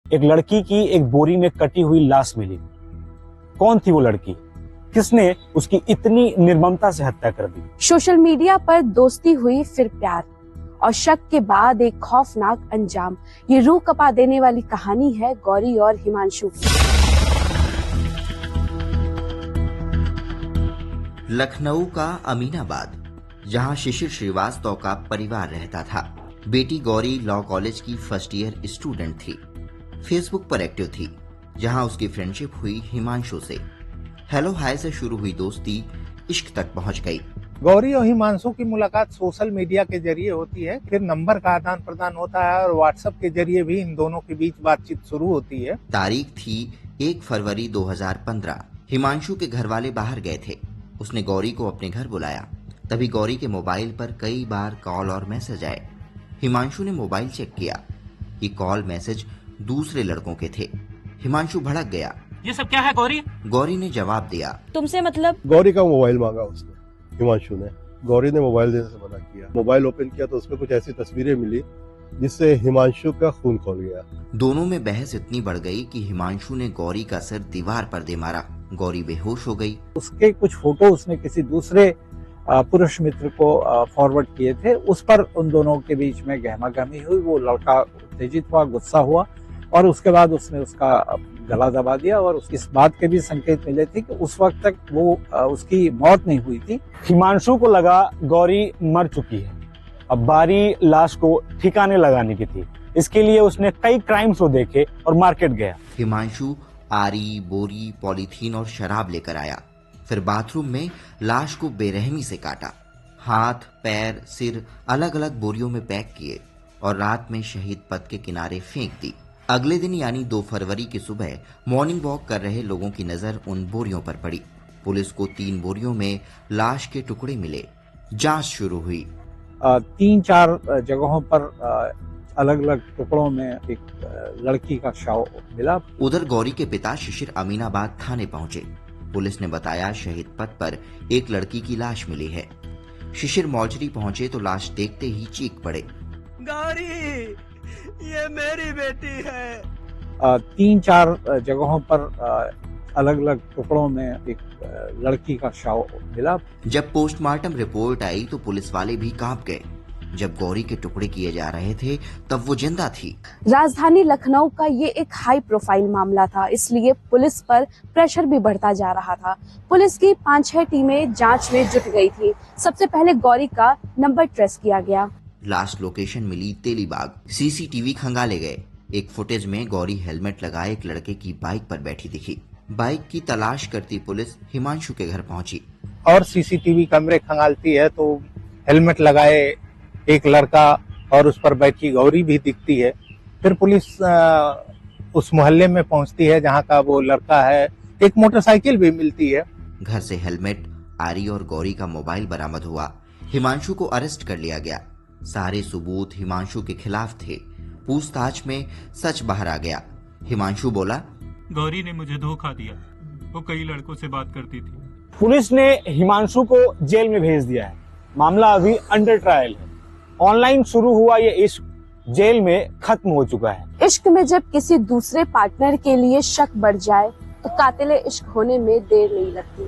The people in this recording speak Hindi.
एक लड़की की एक बोरी में कटी हुई लाश मिली। कौन थी वो लड़की? किसने उसकी इतनी निर्ममता से हत्या कर दी? सोशल मीडिया पर दोस्ती हुई फिर प्यार और शक के बाद एक खौफनाक अंजाम। ये रूह कपा देने वाली कहानी है गौरी और हिमांशु की। लखनऊ का अमीनाबाद, जहां शिशिर श्रीवास्तव का परिवार रहता था। बेटी गौरी लॉ कॉलेज की फर्स्ट ईयर स्टूडेंट थी। फेसबुक पर एक्टिव थी, जहां उसकी फ्रेंडशिप हुई हिमांशु से। हेलो हाय से शुरू हुई दोस्ती इश्क तक पहुंच गई। गौरी और हिमांशु की मुलाकात सोशल मीडिया के जरिए होती है, फिर नंबर का आदान प्रदान होता है और व्हाट्सएप के जरिए भी इन दोनों के बीच बातचीत शुरू होती है। तारीख थी 1 फरवरी 2015। हिमांशु के घर वाले बाहर गए थे। उसने गौरी को अपने घर बुलाया। तभी गौरी के मोबाइल पर कई बार कॉल और मैसेज आए। हिमांशु ने मोबाइल चेक किया कि कॉल मैसेज दूसरे लड़कों के थे। हिमांशु भड़क गया। ये सब क्या है गौरी? गौरी ने जवाब दिया, तुमसे मतलब? गौरी का मोबाइल मांगा उसने, हिमांशु ने। गौरी ने मोबाइल देने से मना किया। मोबाइल ओपन किया तो उसमें कुछ ऐसी तस्वीरें मिली जिससे हिमांशु का खून खौल गया। दोनों में बहस इतनी बढ़ गई कि हिमांशु ने गौरी का सिर दीवार पर दे मारा। गौरी बेहोश हो गई। उसके कुछ फोटो उसने किसी दूसरे पुरुष मित्र को फॉरवर्ड किए थे। उस पर उन दोनों के बीच में गहमागहमी हुई। वो लड़का उत्तेजित हुआ, गुस्सा हुआ और उसके बाद उसने उसका गला दबा दिया। और इस बात के भी संकेत मिले थे कि उस वक्त तक वो उसकी मौत नहीं हुई थी। हिमांशु को लगा गौरी मर चुकी है। अब बारी लाश को ठिकाने लगाने की थी। इसके लिए उसने कई क्राइम शो देखे और मार्केट गया। हिमांशु आरी, बोरी, पॉलीथीन और शराब लेकर आया। फिर बाथरूम में लाश को बेरहमी से काटा। हाथ, पैर, सिर अलग अलग बोरियों में पैक किए और रात में शहीद पथ के किनारे फेंक दी। अगले दिन यानी 2 फरवरी की सुबह मॉर्निंग वॉक कर रहे लोगों की नजर उन बोरियों पर पड़ी। पुलिस को 3 बोरियों में लाश के टुकड़े मिले। जांच शुरू हुई। 3-4 जगहों पर अलग अलग टुकड़ों में एक लड़की का शव मिला। उधर गौरी के पिता शिशिर अमीनाबाद थाने पहुंचे। पुलिस ने बताया शहीद पथ पर एक लड़की की लाश मिली है। शिशिर मौजरी पहुंचे तो लाश देखते ही चीख पड़े, गौरी, ये मेरी बेटी है। 3-4 जगहों पर अलग अलग टुकड़ों में एक लड़की का शव मिला। जब पोस्टमार्टम रिपोर्ट आई तो पुलिस वाले भी कांप गए। जब गौरी के टुकड़े किए जा रहे थे तब वो जिंदा थी। राजधानी लखनऊ का ये एक हाई प्रोफाइल मामला था, इसलिए पुलिस पर प्रेशर भी बढ़ता जा रहा था। पुलिस की 5-6 टीमें जांच में जुट गई थी। सबसे पहले गौरी का नंबर ट्रेस किया गया। लास्ट लोकेशन मिली तेलीबाग। सीसीटीवी खंगाले गए। एक फुटेज में गौरी हेलमेट लगाए एक लड़के की बाइक पर बैठी दिखी। बाइक की तलाश करती पुलिस हिमांशु के घर पहुंची और सीसीटीवी कैमरे खंगालती है तो हेलमेट लगाए एक लड़का और उस पर बैठी गौरी भी दिखती है। फिर पुलिस उस मोहल्ले में पहुंचती है जहां का वो लड़का है। एक मोटरसाइकिल भी मिलती है। घर से हेलमेट, आरी और गौरी का मोबाइल बरामद हुआ। हिमांशु को अरेस्ट कर लिया गया। सारे सबूत हिमांशु के खिलाफ थे। पूछताछ में सच बाहर आ गया। हिमांशु बोला, गौरी ने मुझे धोखा दिया। वो कई लड़कों से बात करती थी। पुलिस ने हिमांशु को जेल में भेज दिया है। मामला अभी अंडर ट्रायल है। ऑनलाइन शुरू हुआ ये इश्क जेल में खत्म हो चुका है। इश्क में जब किसी दूसरे पार्टनर के लिए शक बढ़ जाए तो कातिले इश्क होने में देर नहीं लगती।